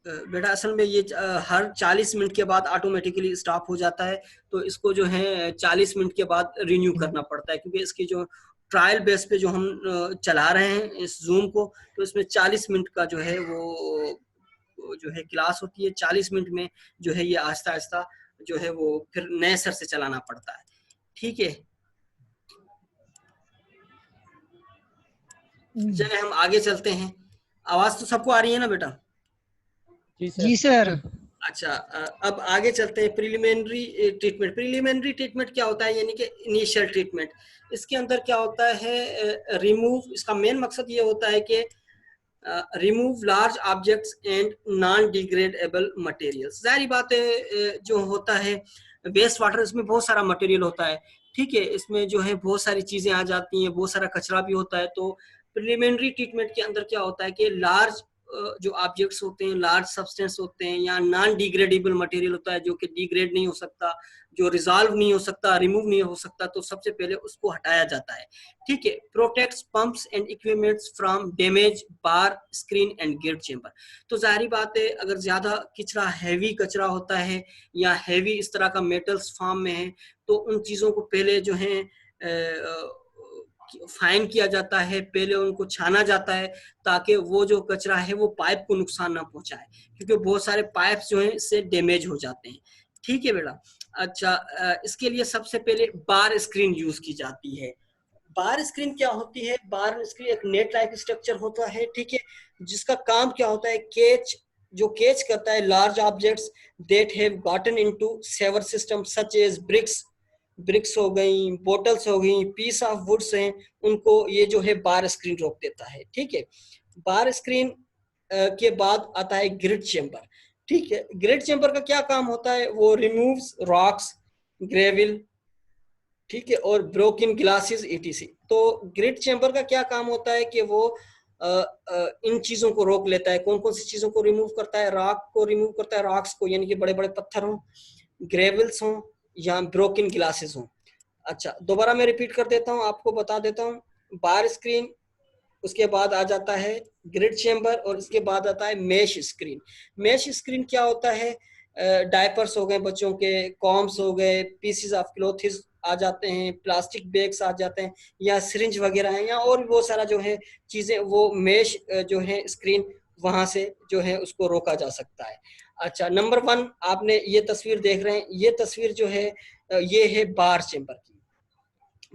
बेटा असल में ये हर 40 मिनट के बाद ऑटोमेटिकली स्टॉप हो जाता है, तो इसको जो है 40 मिनट के बाद रिन्यू करना पड़ता है, क्योंकि इसकी जो ट्रायल बेस पे जो हम चला रहे हैं इस जूम को, तो इसमें 40 मिनट का जो है वो जो है क्लास होती है। 40 मिनट में जो है ये आहिस्ता आहिस्ता जो है वो फिर नए सर से चलाना पड़ता है। ठीक है, चलिए हम आगे चलते हैं। आवाज तो सबको आ रही है ना बेटा? जी सर। अच्छा, अब आगे चलते हैं। Preliminary treatment. प्रिलिमिनरी ट्रीटमेंट क्या होता है, यानी कि इनिशियल ट्रीटमेंट। इसके अंदर क्या होता है, रिमूव, इसका मेन मकसद ये होता है कि remove large objects and non degradable materials. जाहिर बात है जो होता है वेस्ट वाटर, इसमें बहुत सारा मटेरियल होता है। ठीक है, इसमें जो है बहुत सारी चीजें आ जाती हैं, बहुत सारा कचरा भी होता है। तो प्रिलिमिनरी ट्रीटमेंट के अंदर क्या होता है कि लार्ज जो ऑब्जेक्ट्स होते हैं, लार्ज सब्सटेंस होते हैं, या नॉन डिग्रेडेबल मटेरियल होता है जो कि डिग्रेड नहीं हो सकता, जो रिजॉल्व नहीं हो सकता, रिमूव नहीं हो सकता, तो सबसे पहले उसको हटाया जाता है। ठीक है, protects pumps and equipments from damage bar screen and gate chamber. तो जाहिर बात है अगर ज्यादा कचरा, हैवी कचरा होता है या हैवी इस तरह का मेटल्स फॉर्म में है, तो उन चीजों को पहले जो है फाइन किया जाता है, पहले उनको छाना जाता है, ताकि वो जो कचरा है वो पाइप को नुकसान ना पहुंचाए, क्योंकि बहुत सारे पाइप्स जो हैं इससे डैमेज हो जाते हैं। ठीक है बेटा। अच्छा, इसके लिए सबसे पहले बार स्क्रीन यूज की जाती है। बार स्क्रीन क्या होती है? बार स्क्रीन एक नेट लाइक स्ट्रक्चर होता है, ठीक है, जिसका काम क्या होता है, कैच, जो कैच करता है large objects that have gotten into sewer system such as bricks, bricks हो गई, बोटल्स हो गई, पीस ऑफ वुड्स हैं, उनको ये जो है बार स्क्रीन रोक देता है। ठीक है, बार स्क्रीन के बाद आता है ग्रिड चेंबर। ठीक है, ग्रिड चेंबर का क्या काम होता है, वो रिमूव्स रॉक्स, ग्रेविल, ठीक है, और ब्रोकन ग्लासेस ईटीसी। तो ग्रिड चेंबर का क्या काम होता है कि वो इन चीजों को रोक लेता है। कौन कौन सी चीजों को रिमूव करता है? रॉक को रिमूव करता है, रॉक्स को, यानी कि बड़े बड़े पत्थर हों, ग्रेवल्स हों, या ब्रोकन ग्लासेस हों। अच्छा, दोबारा मैं रिपीट कर देता हूँ, आपको बता देता हूँ। बार स्क्रीन, उसके बाद आ जाता है ग्रिड चेंबर, और इसके बाद आता है मेश स्क्रीन। मेश स्क्रीन क्या होता है, डायपर्स हो गए बच्चों के, कॉम्स हो गए, पीसेस ऑफ क्लोथ्स आ जाते हैं, प्लास्टिक बैग्स आ जाते हैं, या सिरिंज वगैरह हैं, या और भी बहुत सारा जो है चीजें, वो मेश जो है स्क्रीन, वहां से जो है उसको रोका जा सकता है। अच्छा, नंबर 1 आपने ये तस्वीर देख रहे हैं, ये तस्वीर जो है ये है बार चेंबर की।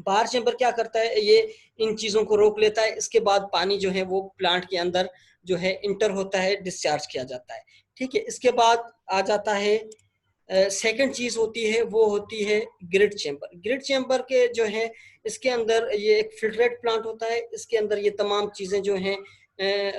बार चेंबर क्या करता है, ये इन चीजों को रोक लेता है। इसके बाद पानी जो है वो प्लांट के अंदर जो है इंटर होता है, डिस्चार्ज किया जाता है। ठीक है, इसके बाद आ जाता है सेकंड चीज होती है, वो होती है ग्रिड चेंबर। ग्रिड चेंबर के जो है इसके अंदर ये एक फिल्ट्रेट प्लांट होता है, इसके अंदर ये तमाम चीजें जो हैं,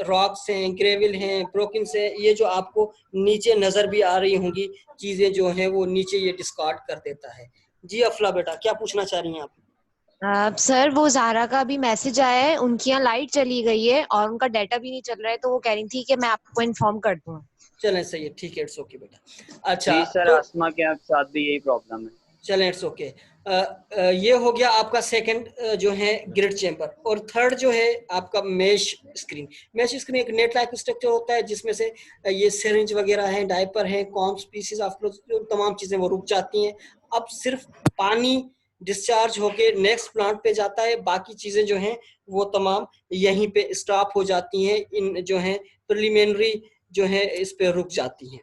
रॉक्स हैं, ग्रेविल हैं, ब्रोकिन से, ये जो आपको नीचे नजर भी आ रही होंगी चीजें जो हैं, वो नीचे ये डिस्कार्ड कर देता है। जी अफला बेटा, क्या पूछना चाह रही हैं आप? सर वो ज़ारा का भी मैसेज आया है, उनकी यहाँ लाइट चली गई है और उनका डाटा भी नहीं चल रहा है, तो वो कह रही थी कि मैं आपको इन्फॉर्म कर दूँ। चलें, सही है, ठीक है, इट्स ओके बेटा। अच्छा, जी सर, तो आसमा के साथ भी यही प्रॉब्लम है। चलें, इट्स ओके। ये हो गया आपका सेकंड जो है ग्रिड चेंबर, और थर्ड जो है आपका मेश स्क्रीन। मेश स्क्रीन एक नेट लाइक स्ट्रक्चर होता है, जिसमें से ये सिरिंज वगैरह हैं, डायपर हैं, कॉम्स, पीसेस ऑफ क्लोथ, जो तमाम चीजें वो रुक जाती हैं। अब सिर्फ पानी डिस्चार्ज होके नेक्स्ट प्लांट पे जाता है, बाकी चीजें जो हैं वो तमाम यहीं पे स्टॉप हो जाती हैं, इन जो है प्रिलिमिनरी जो है इस पे रुक जाती हैं।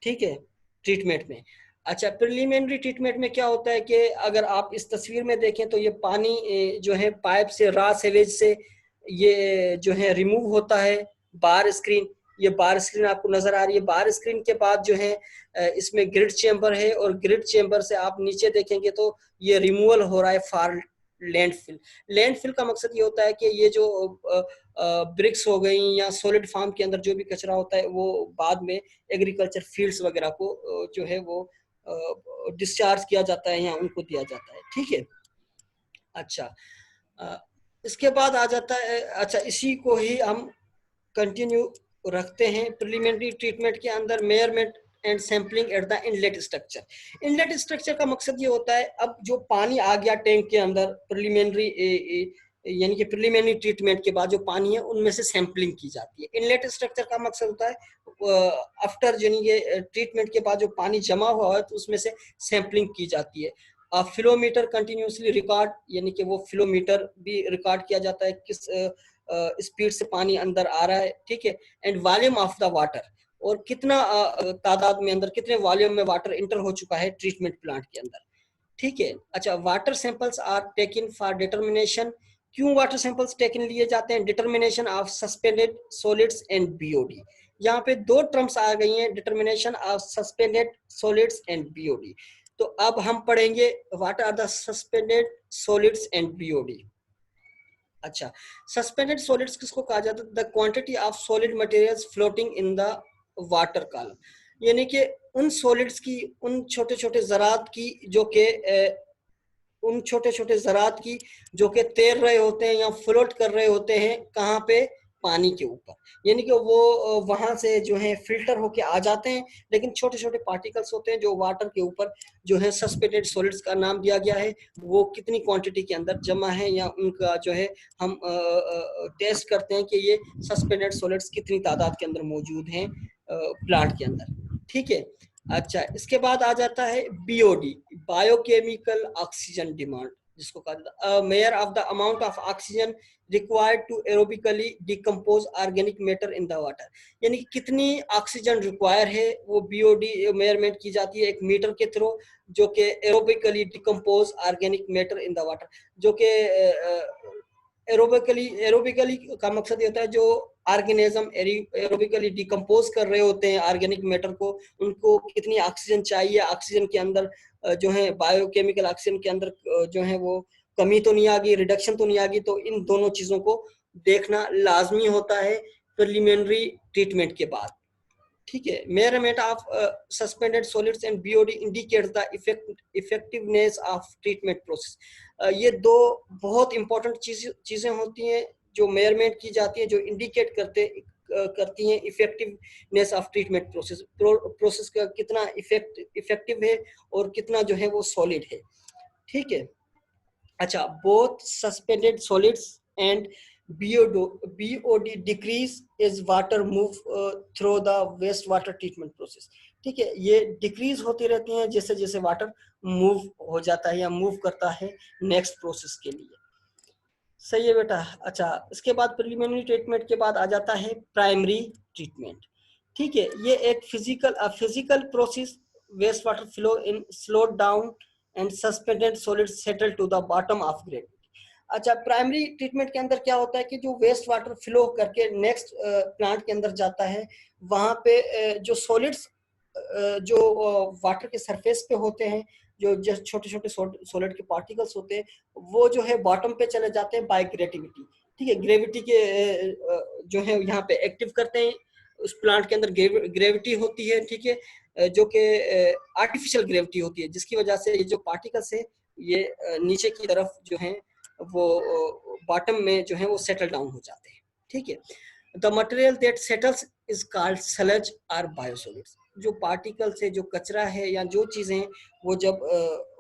ठीक है, ट्रीटमेंट में। अच्छा, प्रिलिमिनरी ट्रीटमेंट में क्या होता है कि अगर आप इस तस्वीर में देखें तो ये पानी जो है पाइप से, रॉ सेवेज से ये जो है रिमूव होता है। बार स्क्रीन, ये बार स्क्रीन आपको नजर आ रही है। बार स्क्रीन के बाद जो है इसमें ग्रिड चेंबर है, और ग्रिड चेंबर से आप नीचे देखेंगे तो ये रिमूवल हो रहा है फॉर लैंडफिल। लैंडफिल का मकसद ये होता है कि ये जो ब्रिक्स हो गई या सॉलिड फार्म के अंदर जो भी कचरा होता है, वो बाद में एग्रीकल्चर फील्ड्स वगैरह को जो है वो डिस्चार्ज किया जाता है या उनको दिया जाता है। ठीक है। अच्छा, इसके बाद आ जाता है, अच्छा इसी को ही हम कंटिन्यू रखते हैं। प्रिलिमिनरी ट्रीटमेंट के अंदर measurement and sampling at the inlet structure. Inlet structure का मकसद ये होता है, अब जो पानी आ गया टैंक के अंदर प्रिलिमिनरी यानी कि प्रिलिमिनरी ट्रीटमेंट के बाद जो पानी है उनमें से सैंपलिंग की जाती है। इनलेट स्ट्रक्चर का मकसद होता है आफ्टर यानी ये ट्रीटमेंट के बाद जो पानी जमा हुआ है तो उसमें से सैंपलिंग की जाती है। फ्लोमीटर कंटिन्यूसली रिकॉर्ड, यानी कि वो फ्लोमीटर भी रिकॉर्ड किया जाता है किस स्पीड से पानी अंदर आ रहा है, ठीक है। And volume of the water, और कितना तादाद में अंदर, कितने वॉल्यूम में वाटर इंटर हो चुका है ट्रीटमेंट प्लांट के अंदर, ठीक है। अच्छा, water samples are taken for determination, क्यों वाटर सैंपल्स टेकन लिए जाते हैं? Determination of suspended solids and BOD. यहाँ पे दो टर्म्स आ गई हैं, determination of suspended solids and BOD. तो अब हम पढ़ेंगे what are the suspended solids and BOD. अच्छा, सस्पेंडेड सॉलिड्स किसको कहा जाता है? The quantity of solid materials floating in the water column, यानी कि उन सॉलिड्स की, उन छोटे छोटे ज़रात की जो के उन छोटे छोटे ज़रात की जो कि तैर रहे होते हैं या फ्लोट कर रहे होते हैं, कहाँ पे? पानी के ऊपर। यानी कि वो वहां से जो है फिल्टर होके आ जाते हैं, लेकिन छोटे छोटे पार्टिकल्स होते हैं जो वाटर के ऊपर जो है सस्पेंडेड सॉलिड्स का नाम दिया गया है, वो कितनी क्वांटिटी के अंदर जमा है, या उनका जो है हम टेस्ट करते हैं कि ये सस्पेंडेड सॉलिड्स कितनी तादाद के अंदर मौजूद हैं प्लांट के अंदर, ठीक है। अच्छा, इसके बाद आ जाता है बीओडी, बायोकेमिकल ऑक्सीजन डिमांड, जिसको कहा जाता है measure of the amount of oxygen required to aerobically decompose organic matter in the water, यानी कि कितनी ऑक्सीजन रिक्वायर है, वो बीओडी मेजरमेंट की जाती है एक मीटर के थ्रू, जो कि aerobically decompose organic matter in the water, जो कि एरोबिकली का मकसद ये होता है जो ऑर्गेनिज्म एरोबिकली डिकम्पोज कर रहे होते हैं ऑर्गेनिक मैटर को, उनको कितनी ऑक्सीजन चाहिए, ऑक्सीजन के अंदर जो है बायोकेमिकल ऑक्सीजन के अंदर जो है वो कमी तो नहीं आ गई, रिडक्शन तो नहीं आ गई। तो इन दोनों चीजों को देखना लाजमी होता है प्रिलिमिनरी ट्रीटमेंट के बाद, ठीक है। Measurement of suspended solids and BOD indicates the effectiveness of treatment process. ये दो बहुत इंपॉर्टेंट चीजें होती हैं जो मेजरमेंट की जाती है, जो इंडिकेट करती हैं इफेक्टिवनेस ऑफ ट्रीटमेंट प्रोसेस का कितना इफेक्टिव है और कितना जो है वो सॉलिड है, ठीक है। अच्छा, both suspended solids and BOD decrease as water move through the waste water treatment process, ठीक है। ये डिक्रीज होती रहती हैं जैसे जैसे वाटर मूव हो जाता है या मूव करता है नेक्स्ट प्रोसेस के लिए, सही है बेटा। अच्छा, इसके बाद प्रिलिमिनरी ट्रीटमेंट के बाद आ जाता है प्राइमरी ट्रीटमेंट, ठीक है। ये एक physical process, waste water flow in slowed down and suspended solid settle to the bottom of gravity. अच्छा, प्राइमरी ट्रीटमेंट के अंदर क्या होता है कि जो वेस्ट वाटर फ्लो करके नेक्स्ट प्लांट के अंदर जाता है, वहां पे जो सॉलिड्स जो वाटर के सरफेस पे होते हैं, जो छोटे छोटे सॉलिड के पार्टिकल्स होते हैं, वो जो है बॉटम पे चले जाते हैं बाय ग्रेविटी, ठीक है। ग्रेविटी के जो है यहाँ पे एक्टिव करते हैं, उस प्लांट के अंदर ग्रेविटी होती है, ठीक है, जो कि आर्टिफिशियल ग्रेविटी होती है, जिसकी वजह से ये जो पार्टिकल्स है ये नीचे की तरफ जो है वो बॉटम में जो है वो सेटल डाउन हो जाते हैं, ठीक है। The material that settles is called sludge और बायोसॉलिड्स। जो पार्टिकल्स है, जो कचरा है या जो चीजें हैं, वो जब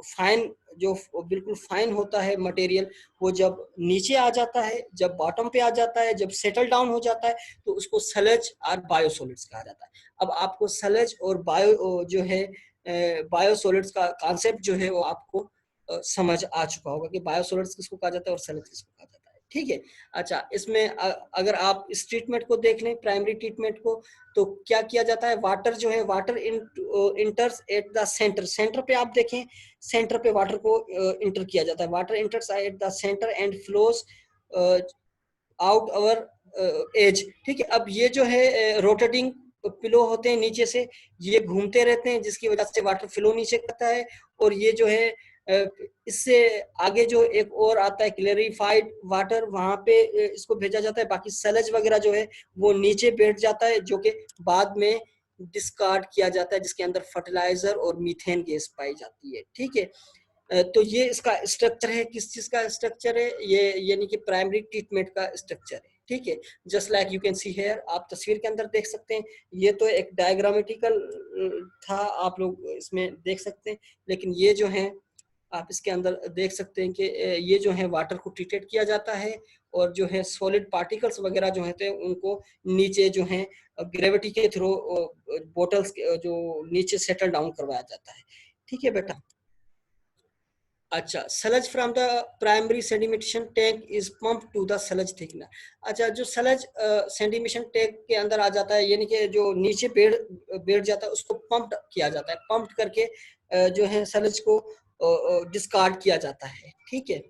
फाइन, जो बिल्कुल फाइन होता है मटेरियल, वो जब नीचे आ जाता है, जब बॉटम पे आ जाता है, जब सेटल डाउन हो जाता है, तो उसको सलज और बायोसॉलिड्स कहा जाता है। अब आपको सलज और बायो जो है बायोसॉलिड्स का कॉन्सेप्ट जो है वो आपको समझ आ चुका होगा कि बायोसॉलिड्स किसको कहा जाता है और सलज किसको कहा जाता है, ठीक है। अच्छा, इसमें अगर आप इस ट्रीटमेंट को देख लें, प्राइमरी ट्रीटमेंट को, तो क्या किया जाता है? वाटर जो है, water enters at the centre पे आप देखें, सेंटर पे वाटर को इंटर किया जाता है। Water enters at the centre and flows out over edge, ठीक है। अब ये जो है रोटेटिंग फ्लो होते हैं नीचे से, ये घूमते रहते हैं, जिसकी वजह से वाटर फ्लो नीचे करता है। और ये जो है इससे आगे जो एक और आता है क्लेरिफाइड वाटर, वहां पे इसको भेजा जाता है। बाकी सलज वगैरह जो है वो नीचे बैठ जाता है, जो कि बाद में डिस्कार्ड किया जाता है, जिसके अंदर फर्टिलाइजर और मीथेन गैस पाई जाती है, ठीक है। तो ये इसका स्ट्रक्चर है, किस चीज का स्ट्रक्चर है ये, यानी कि प्राइमरी ट्रीटमेंट का स्ट्रक्चर है, ठीक है। Just like you can see here, आप तस्वीर के अंदर देख सकते हैं। ये तो एक डायग्रामेटिकल था, आप लोग इसमें देख सकते हैं, लेकिन ये जो है आप इसके अंदर देख सकते हैं कि ये जो है वाटर को ट्रीटेड किया जाता है और जो है सॉलिड पार्टिकल्स वगैरह जो होते हैं उनको नीचे जो है ग्रेविटी के थ्रू बोटल्स जो नीचे सेटल डाउन करवाया जाता है। ठीक है बेटा। अच्छा, sludge from the primary sedimentation tank is pump to the sludge thickener. अच्छा, जो सलज सेडिमेशन टैंक के अंदर आ जाता है, यानी कि जो नीचे बैठ जाता है उसको पंप किया जाता है, पंप करके जो है सलज को डिस्कार्ड किया जाता है। ठीक है।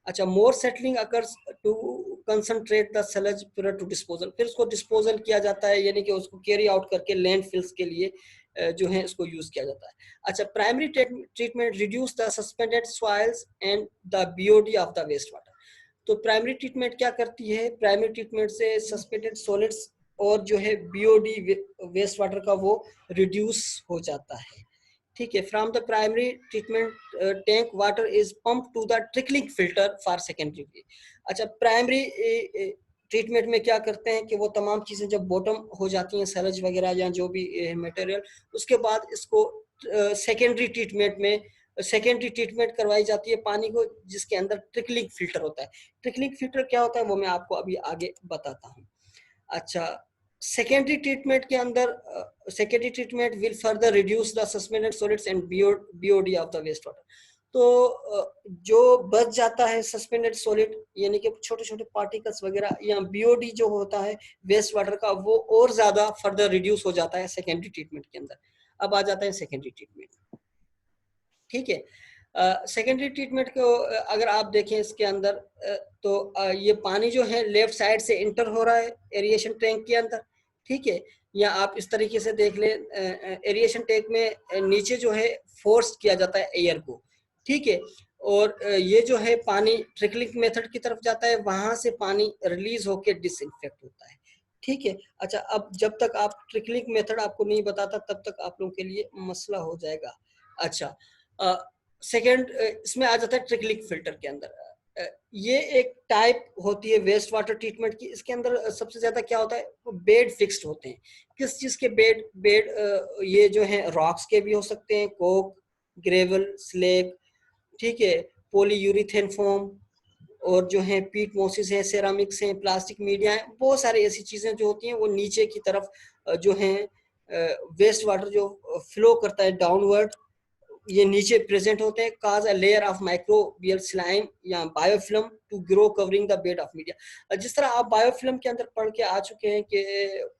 अच्छा, more settling occurs to concentrate the sludge prior to disposal, फिर उसको डिस्पोजल किया जाता है, यानी कि उसको कैरी आउट करके लैंडफिल्स के लिए जो है इसको यूज किया जाता है। अच्छा, primary treatment reduce the suspended soils and the BOD of the waste water. तो प्राइमरी ट्रीटमेंट क्या करती है, प्राइमरी ट्रीटमेंट से सस्पेंडेड सॉलिड्स और जो है बीओडी वेस्ट वाटर का वो रिड्यूस हो जाता है। ठीक है। From the primary treatment tank water is pump to the trickling filter for secondary. अच्छा, प्राइमरी ट्रीटमेंट में क्या करते हैं कि वो तमाम चीजें जब बॉटम हो जाती हैं, सलज वगैरह या जो भी मटेरियल, उसके बाद इसको सेकेंडरी ट्रीटमेंट करवाई जाती है पानी को, जिसके अंदर ट्रिकलिंग फिल्टर होता है। ट्रिकलिंग फिल्टर क्या होता है वो मैं आपको अभी आगे बताता हूँ। अच्छा, सेकेंडरी ट्रीटमेंट के अंदर secondary treatment will further reduce the suspended solids and BOD of the waste water. तो जो बच जाता है सस्पेंडेड सॉलिड, यानी कि छोटे छोटे पार्टिकल्स वगैरह या बीओडी जो होता है वेस्ट वाटर का, वो और ज्यादा फर्दर रिड्यूस हो जाता है सेकेंडरी ट्रीटमेंट के अंदर। अब आ जाता है सेकेंडरी ट्रीटमेंट। ठीक है। सेकेंडरी ट्रीटमेंट को अगर आप देखें इसके अंदर तो ये पानी जो है लेफ्ट साइड से इंटर हो रहा है एरिएशन टैंक के अंदर। ठीक है। या आप इस तरीके से देख लें, एरिएशन टैंक में नीचे जो है फोर्स किया जाता है एयर को। ठीक है। और ये जो है पानी ट्रिकलिंग मेथड की तरफ जाता है, वहां से पानी रिलीज होकर डिसइंफेक्ट होता है। ठीक है। अच्छा, अब जब तक आप ट्रिकलिंग मेथड आपको नहीं बताता तब तक आप लोगों के लिए मसला हो जाएगा। अच्छा, सेकेंड इसमें आ जाता है ट्रिकलिंग फिल्टर के अंदर। ये एक टाइप होती है वेस्ट वाटर ट्रीटमेंट की। इसके अंदर सबसे ज्यादा क्या होता है, बेड फिक्स्ड होते हैं। किस चीज के बेड ये जो है रॉक्स के भी हो सकते हैं, कोक, ग्रेवल, स्लेग, ठीक है, पॉलीयूरिथेन फोम, और जो है पीट मोसिस है, सेरामिक्स है, प्लास्टिक मीडिया है, बहुत सारी ऐसी चीजें जो होती हैं वो नीचे की तरफ जो है वेस्ट वाटर जो फ्लो करता है डाउनवर्ड, ये नीचे प्रेजेंट होते हैं, cause a layer of microbial slime या biofilm to grow covering the bed of media. जिस तरह आप बायोफिल्म के अंदर पढ़ के आ चुके हैं कि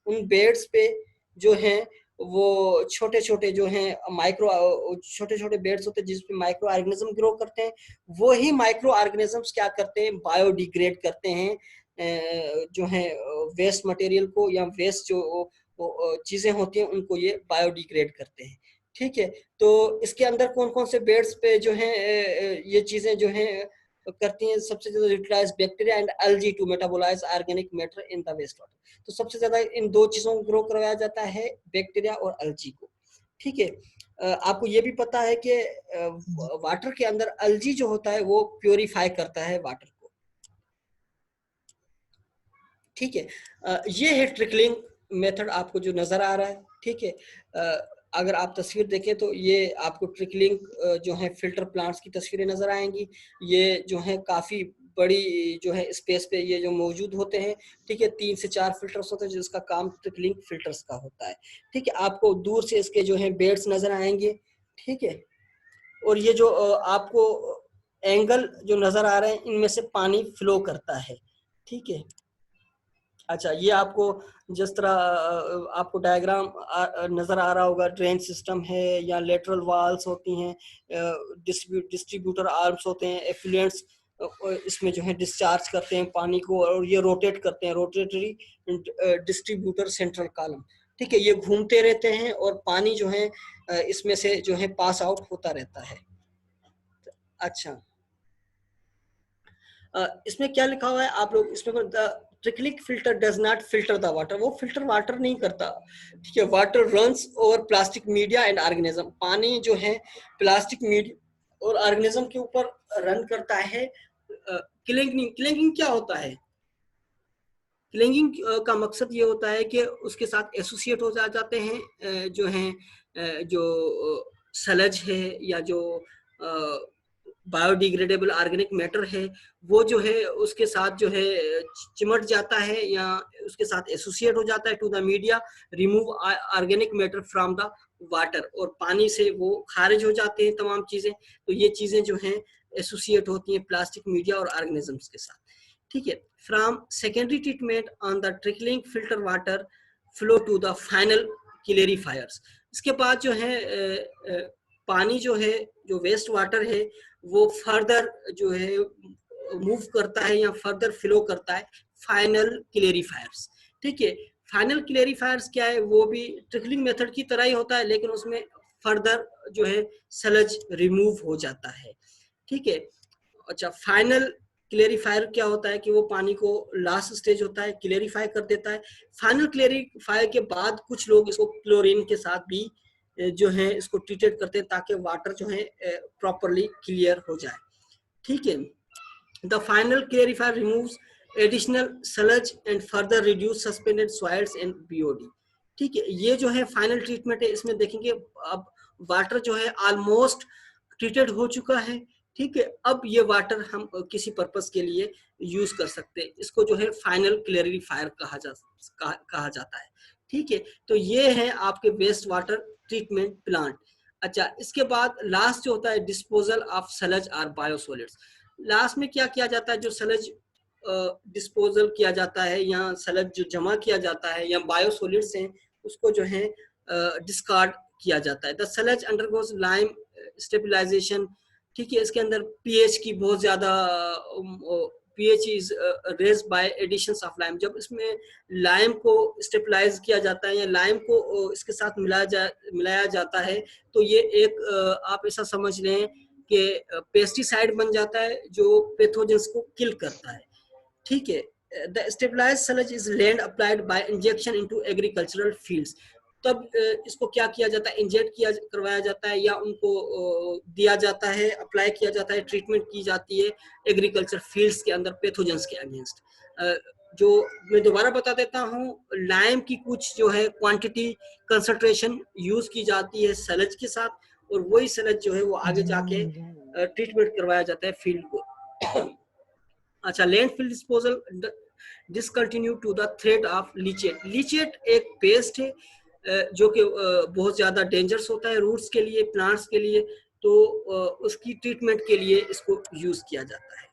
उन बेड्स पे जो हैं वो छोटे छोटे जो हैं छोटे छोटे बेड्स होते हैं जिसपे माइक्रो ऑर्गेनिज्म ग्रो करते हैं। वो ही माइक्रो ऑर्गेनिजम्स क्या करते हैं, बायोडिग्रेड करते हैं जो है वेस्ट मटेरियल को, या वेस्ट जो चीजें होती हैं उनको ये बायोडिग्रेड करते हैं। ठीक है। तो इसके अंदर कौन कौन से बेड्स पे जो है ये चीजें जो है करती हैं, सबसे ज्यादा utilise bacteria and algae to metabolise organic matter in the waste water. तो सबसे ज्यादा इन दो चीजों को ग्रो करवाया जाता है, बैक्टीरिया और एल्गी को। ठीक है। आपको ये भी पता है कि वाटर के अंदर एल्गी जो होता है वो प्योरीफाई करता है वाटर को। ठीक है। ये है ट्रिकलिंग मेथड आपको जो नजर आ रहा है। ठीक है। अगर आप तस्वीर देखें तो ये आपको ट्रिकलिंग जो है फिल्टर प्लांट्स की तस्वीरें नजर आएंगी। ये जो है काफी बड़ी जो है स्पेस पे ये जो मौजूद होते हैं। ठीक है। 3 से 4 फिल्टर्स होते हैं जिसका काम ट्रिकलिंग फिल्टर्स का होता है। ठीक है। आपको दूर से इसके जो है बेड्स नजर आएंगे। ठीक है। और ये जो आपको एंगल जो नजर आ रहे हैं इनमें से पानी फ्लो करता है। ठीक है। अच्छा, ये आपको जिस तरह आपको डायग्राम नजर आ रहा होगा, ड्रेन सिस्टम है या लेटरल वाल्स होती हैं, डिस्ट्रीब्यूटर आर्म्स होते हैं, एफ्लुएंट्स इसमें जो है डिस्चार्ज करते हैं पानी को, और ये रोटेट करते हैं, रोटेटरी डिस्ट्रीब्यूटर सेंट्रल कॉलम। ठीक है। ये घूमते रहते हैं और पानी जो है इसमें से जो है पास आउट होता रहता है। अच्छा, इसमें क्या लिखा हुआ है आप लोग इसमें, trickling filter does not filter the water, वो फिल्टर वाटर नहीं करता। ठीक है। Water runs over plastic media and organism, पानी जो है प्लास्टिक मीडिया और ऑर्गेनिज्म के ऊपर रन करता है। क्लिंगिंग क्या होता है, क्लिंगिंग का मकसद ये होता है कि उसके साथ एसोसिएट हो जाते हैं जो हैं जो सलज है या जो बायोडिग्रेडेबल ऑर्गेनिक मैटर है वो जो है उसके साथ जो है चिमट जाता है या उसके साथ एसोसिएट हो जाता है to the media, remove organic matter from the water, और पानी से वो खारिज हो जाते हैं तमाम चीजें। तो ये चीजें जो हैं एसोसिएट होती हैं प्लास्टिक मीडिया और ऑर्गेनिजम्स के साथ। ठीक है, from secondary treatment on the trickling filter water flow to the final clarifiers. इसके बाद जो है पानी जो है जो वेस्ट वाटर है वो फर्दर जो है मूव करता है या फर्दर फ्लो करता है फाइनल क्लेरिफायर्स। ठीक है, फाइनल क्लेरिफायर्स क्या है, वो भी ट्रिकलिंग मेथड की तरह ही होता है लेकिन उसमें फर्दर जो है सलज रिमूव हो जाता है। ठीक है, अच्छा फाइनल क्लेरिफायर क्या होता है कि वो पानी को लास्ट स्टेज होता है क्लेरिफाई कर देता है। फाइनल क्लेरिफायर के बाद कुछ लोग इसको क्लोरीन के साथ भी जो है इसको ट्रीटेड करते हैं ताकि वाटर जो है प्रॉपरली क्लियर हो जाए। ठीक है, the final clarifier removes additional sludge and further reduce suspended soils and BOD. ठीक है, ये जो है फाइनल ट्रीटमेंट है। इसमें देखेंगे अब वाटर जो है ऑलमोस्ट ट्रीटेड हो चुका है। ठीक है, अब ये वाटर हम किसी पर्पस के लिए यूज कर सकते हैं, इसको जो है फाइनल क्लेरिफायर कहा जाता है। ठीक है, तो ये है आपके वेस्ट वाटर ट्रीटमेंट प्लांट। अच्छा, इसके बाद लास्ट जो होता है डिस्पोजल ऑफ सलज और बायोसॉलिड्स। लास्ट में क्या किया जाता है, जो सलज डिस्पोजल किया जाता है या सलज जो जमा किया जाता है या बायोसॉलिड्स हैं उसको जो है डिस्कार्ड किया जाता है। The sludge undergoes lime stabilisation. ठीक है, इसके अंदर पीएच की बहुत ज्यादा pH is raised by additions of lime. जब इसमें लाइम को स्टेबलाइज किया जाता है या लाइम को इसके साथ मिलाया जाता है तो ये एक आप ऐसा समझ लें कि पेस्टिसाइड बन जाता है जो पैथोजेंस को किल करता है। ठीक है, the stabilised sludge is land applied by injection into agricultural fields. तब इसको क्या किया जाता है, इंजेक्ट करवाया जाता है या उनको दिया जाता है, अप्लाई किया जाता है, ट्रीटमेंट की जाती है एग्रीकल्चर फील्ड्स के अंदर पैथोजेंस के अगेंस्ट। जो मैं दोबारा बता देता हूँ, लाइम की कुछ जो है क्वांटिटी कंसंट्रेशन यूज की जाती है सलज के साथ और वही सलज जो है वो आगे जाके ट्रीटमेंट करवाया जाता है फील्ड को। अच्छा, landfill disposal discontinue to the threat of leachate. Leachate एक पेस्ट है जो कि बहुत ज्यादा डेंजरस होता है रूट्स के लिए, प्लांट्स के लिए, तो उसकी ट्रीटमेंट के लिए इसको यूज किया जाता है।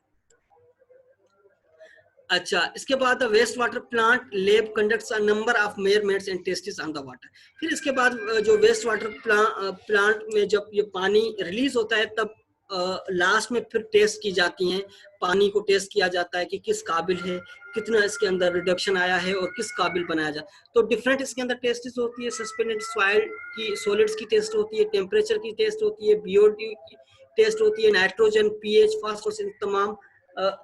अच्छा, इसके बाद waste water plant lab conducts a number of measurements and tests on the water. फिर इसके बाद जो वेस्ट वाटर प्लांट में जब ये पानी रिलीज होता है तब लास्ट में फिर टेस्ट की जाती हैं, पानी को टेस्ट किया जाता है कि किस काबिल है, कितना इसके अंदर रिडक्शन आया है और किस काबिल बनाया जाए। तो डिफरेंट इसके अंदर टेस्ट होती है, सस्पेंडेड सॉइल की सॉलिड्स की टेस्ट होती है, टेम्परेचर की टेस्ट होती है, बीओडी की टेस्ट होती है, नाइट्रोजन, पीएच, फास्फोरस, इन तमाम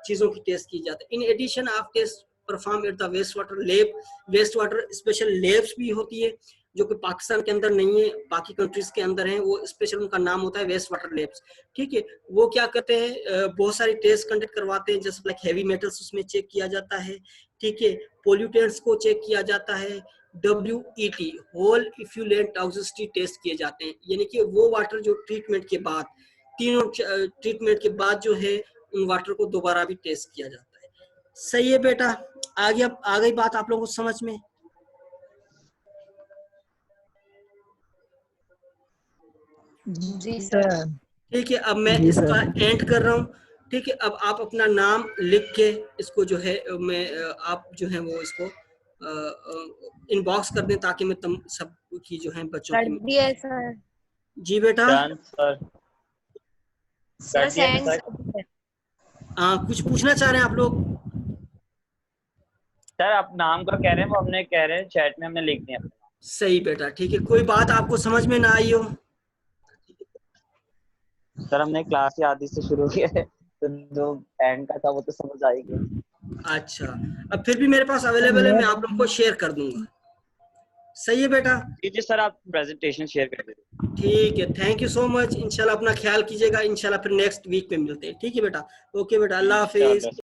चीजों की टेस्ट की जाती है। In addition of test perform at the waste water lab. Waste water special labs भी होती है जो कि पाकिस्तान के अंदर नहीं है, बाकी कंट्रीज के अंदर हैं, वो स्पेशल उनका नाम होता है वेस्ट वाटर लैब्स। ठीक है, वो क्या करते हैं, बहुत सारी टेस्ट कंडक्ट करवाते हैं, जैसे लाइक हैवी मेटल्स उसमें चेक किया जाता है। ठीक है, पोल्यूटेंट्स को चेक किया जाता है, WET होल इफ्यूलेंट टॉक्सिसिटी टेस्ट किए जाते हैं, यानी कि वो वाटर जो ट्रीटमेंट के बाद, तीनों ट्रीटमेंट के बाद जो है उन वाटर को दोबारा भी टेस्ट किया जाता है। सही है बेटा, आगे अब आ गई बात आप लोगों को समझ में? जी सर। ठीक है, अब मैं इसका एंड कर रहा हूँ। ठीक है, अब आप अपना नाम लिख के इसको जो है मैं आप जो है वो इसको इनबॉक्स कर दें ताकि मैं तुम सब की जो है बच्चों कर की। दिया है सर। जी बेटा। Sir send. कुछ पूछना चाह रहे हैं आप लोग? सर आप नाम का कह रहे हैं, वो हमने कह रहे हैं चैट में हमने लिख दिया। सही बेटा, ठीक है। कोई बात आपको समझ में ना आई हो? सर हमने क्लास ही आधी से शुरू किया है तो जो एंड का था वो तो समझ आएगी। अच्छा, अब फिर भी मेरे पास अवेलेबल है, मैं आप लोगों को शेयर कर दूंगा। सही है बेटा? जी सर, आप प्रेजेंटेशन शेयर कर दीजिए। ठीक है, थैंक यू सो मच। इंशाल्लाह अपना ख्याल कीजिएगा, इंशाल्लाह फिर नेक्स्ट वीक में मिलते हैं। ठीक है बेटा, ओके बेटा, अल्लाह हाफिज।